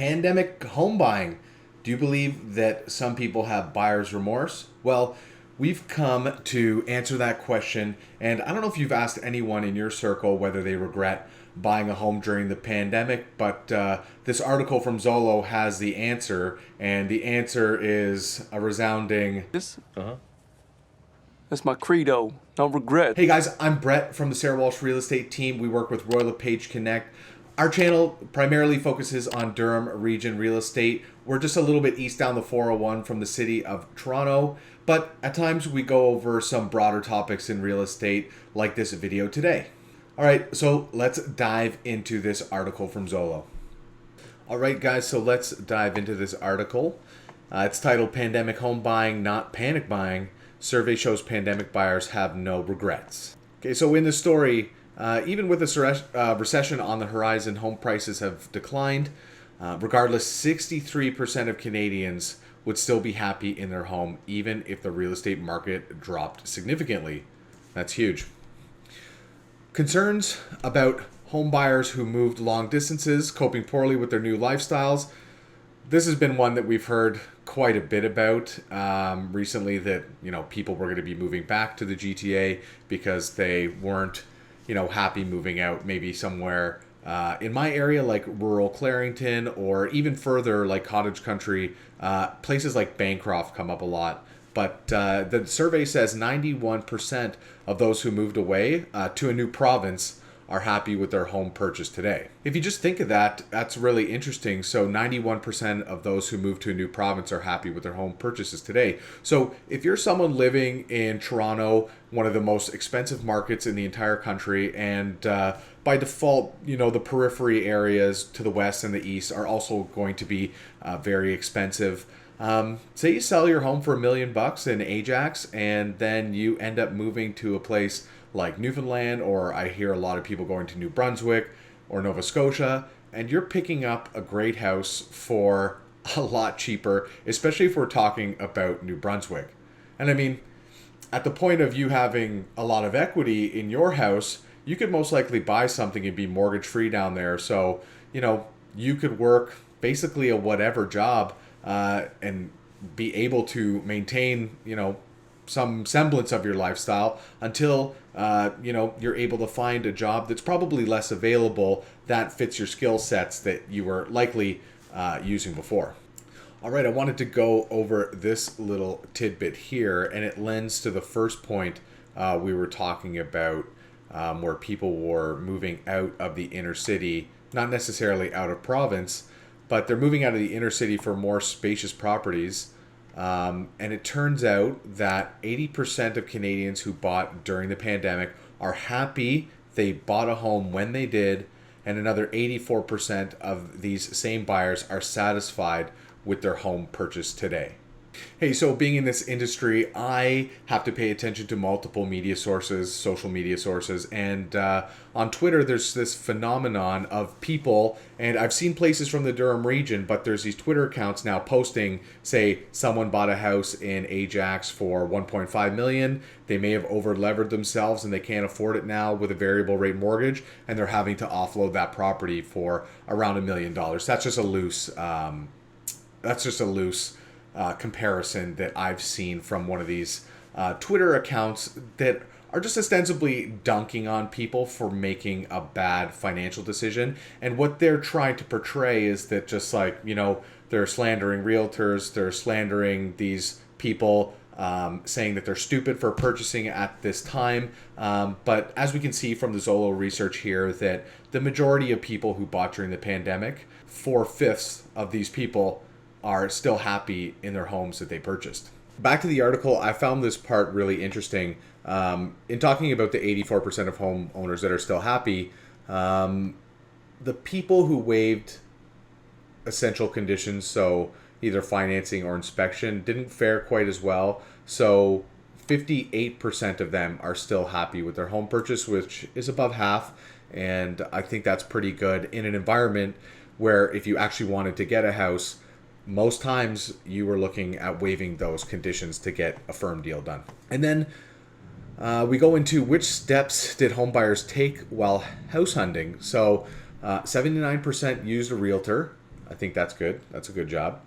Pandemic home buying. Do you believe that some people have buyer's remorse? Well, we've come to answer that question, and I don't know if you've asked anyone in your circle whether they regret buying a home during the pandemic, but this article from Zolo has the answer, and the answer is a resounding. This? That's my credo. No regret. Hey guys, I'm Brett from the Sarah Walsh Real Estate team. We work with Royal LePage Connect. Our channel primarily focuses on Durham region real estate. We're just a little bit east down the 401 from the city of Toronto, but at times we go over some broader topics in real estate like this video today. All right, so let's dive into this article from Zolo. All right, guys, so let's dive into this article. It's titled Pandemic Home Buying, Not Panic Buying. Survey shows pandemic buyers have no regrets. Okay, so in the story, even with a recession on the horizon, home prices have declined. Regardless, 63% of Canadians would still be happy in their home, even if the real estate market dropped significantly. That's huge. Concerns about home buyers who moved long distances, coping poorly with their new lifestyles. This has been one that we've heard quite a bit about recently, that people were going to be moving back to the GTA because they weren't happy moving out, maybe somewhere in my area like rural Clarington, or even further like cottage country. Places like Bancroft come up a lot. But the survey says 91% of those who moved away to a new province are happy with their home purchase today. If you just think of that, that's really interesting. So 91% of those who move to a new province are happy with their home purchases today. So if you're someone living in Toronto, one of the most expensive markets in the entire country, and by default, the periphery areas to the west and the east are also going to be very expensive. Say you sell your home for $1 million in Ajax, and then you end up moving to a place like Newfoundland, or I hear a lot of people going to New Brunswick or Nova Scotia, and you're picking up a great house for a lot cheaper, especially if we're talking about New Brunswick. And I mean, at the point of you having a lot of equity in your house, you could most likely buy something and be mortgage free down there. So, you could work basically a whatever job and be able to maintain, some semblance of your lifestyle until you're able to find a job that's probably less available that fits your skill sets that you were likely using before. All right, I wanted to go over this little tidbit here, and it lends to the first point we were talking about, where people were moving out of the inner city, not necessarily out of province, but they're moving out of the inner city for more spacious properties. And it turns out that 80% of Canadians who bought during the pandemic are happy they bought a home when they did, and another 84% of these same buyers are satisfied with their home purchase today. Hey, so being in this industry, I have to pay attention to multiple media sources, social media sources, and on Twitter, there's this phenomenon of people, and I've seen places from the Durham region, but there's these Twitter accounts now posting, say, someone bought a house in Ajax for 1.5 million. They may have over-levered themselves and they can't afford it now with a variable rate mortgage, and they're having to offload that property for around $1 million. That's just a loose comparison that I've seen from one of these Twitter accounts that are just ostensibly dunking on people for making a bad financial decision. And what they're trying to portray is that just like, they're slandering realtors, they're slandering these people, saying that they're stupid for purchasing at this time. But as we can see from the Zolo research here, that the majority of people who bought during the pandemic, 4/5 of these people are still happy in their homes that they purchased. Back to the article, I found this part really interesting. In talking about the 84% of homeowners that are still happy, the people who waived essential conditions, so either financing or inspection, didn't fare quite as well. So 58% of them are still happy with their home purchase, which is above half. And I think that's pretty good in an environment where if you actually wanted to get a house, most times you were looking at waiving those conditions to get a firm deal done. And then we go into which steps did home buyers take while house hunting. So 79% used a realtor, I think that's good. That's a good job.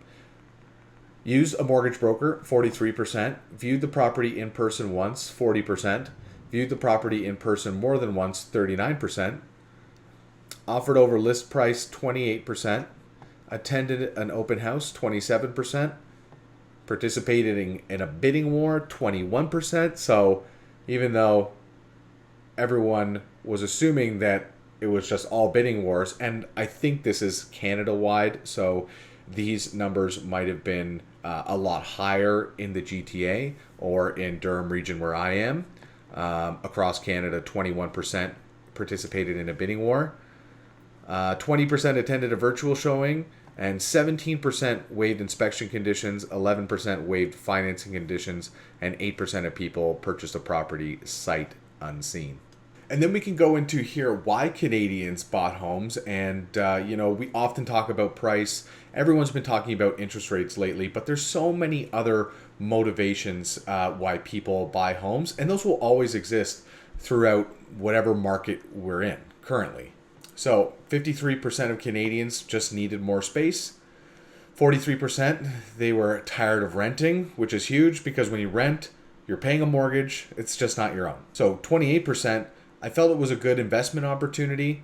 Used a mortgage broker, 43%. Viewed the property in person once, 40%. Viewed the property in person more than once, 39%. Offered over list price, 28%. Attended an open house, 27%. Participated in a bidding war, 21%. So even though everyone was assuming that it was just all bidding wars, and I think this is Canada-wide, so these numbers might have been a lot higher in the GTA or in Durham region where I am. Across Canada, 21% participated in a bidding war. 20% attended a virtual showing, and 17% waived inspection conditions, 11% waived financing conditions, and 8% of people purchased a property sight unseen. And then we can go into here why Canadians bought homes. And, we often talk about price. Everyone's been talking about interest rates lately, but there's so many other motivations why people buy homes. And those will always exist throughout whatever market we're in currently. So 53% of Canadians just needed more space. 43%, they were tired of renting, which is huge because when you rent, you're paying a mortgage. It's just not your own. So 28%, I felt it was a good investment opportunity.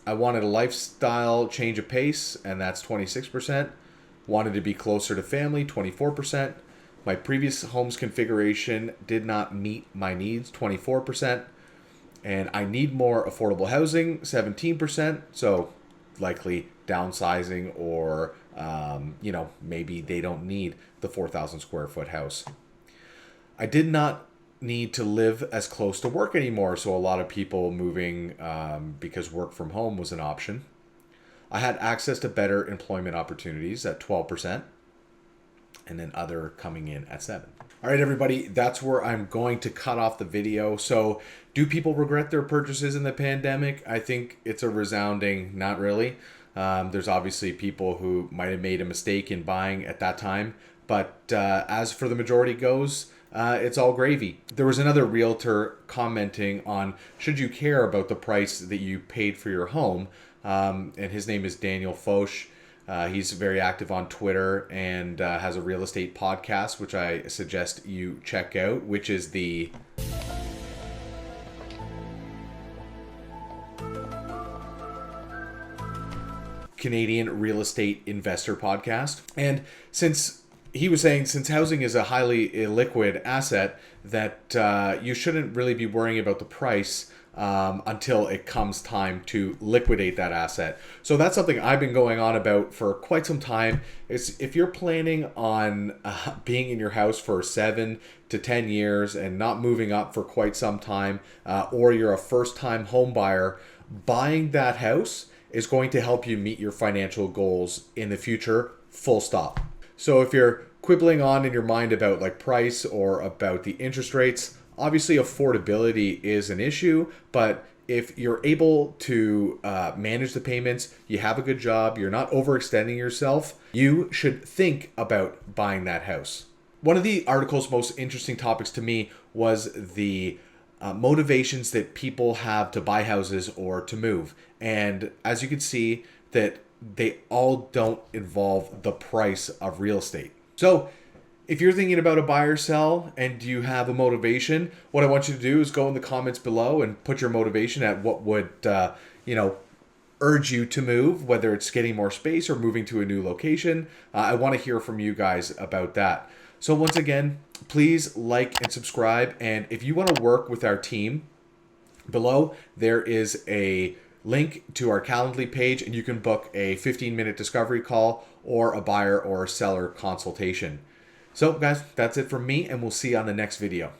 I wanted a lifestyle change of pace, and that's 26%. Wanted to be closer to family, 24%. My previous home's configuration did not meet my needs, 24%. And I need more affordable housing, 17%. So likely downsizing or, maybe they don't need the 4,000 square foot house. I did not need to live as close to work anymore. So a lot of people moving because work from home was an option. I had access to better employment opportunities at 12%. And then other coming in at 7%. All right, everybody, that's where I'm going to cut off the video. So do people regret their purchases in the pandemic? I think it's a resounding not really. There's obviously people who might have made a mistake in buying at that time. But as for the majority goes, it's all gravy. There was another realtor commenting on, should you care about the price that you paid for your home? And his name is Daniel Foch. He's very active on Twitter and has a real estate podcast, which I suggest you check out, which is the Canadian Real Estate Investor Podcast. And since housing is a highly illiquid asset, that you shouldn't really be worrying about the price until it comes time to liquidate that asset. So that's something I've been going on about for quite some time. Is if you're planning on being in your house for 7 to 10 years and not moving up for quite some time, or you're a first-time home buyer, buying that house is going to help you meet your financial goals in the future, full stop. So if you're quibbling on in your mind about like price or about the interest rates, obviously affordability is an issue, but if you're able to manage the payments, you have a good job, you're not overextending yourself, you should think about buying that house. One of the article's most interesting topics to me was the motivations that people have to buy houses or to move. And as you can see, that they all don't involve the price of real estate. So if you're thinking about a buy or sell and you have a motivation, what I want you to do is go in the comments below and put your motivation at what would, urge you to move, whether it's getting more space or moving to a new location. I want to hear from you guys about that. So once again, please like and subscribe. And if you want to work with our team, below there is a link to our Calendly page, and you can book a 15-minute discovery call or a buyer or seller consultation. So guys, that's it from me, and we'll see you on the next video.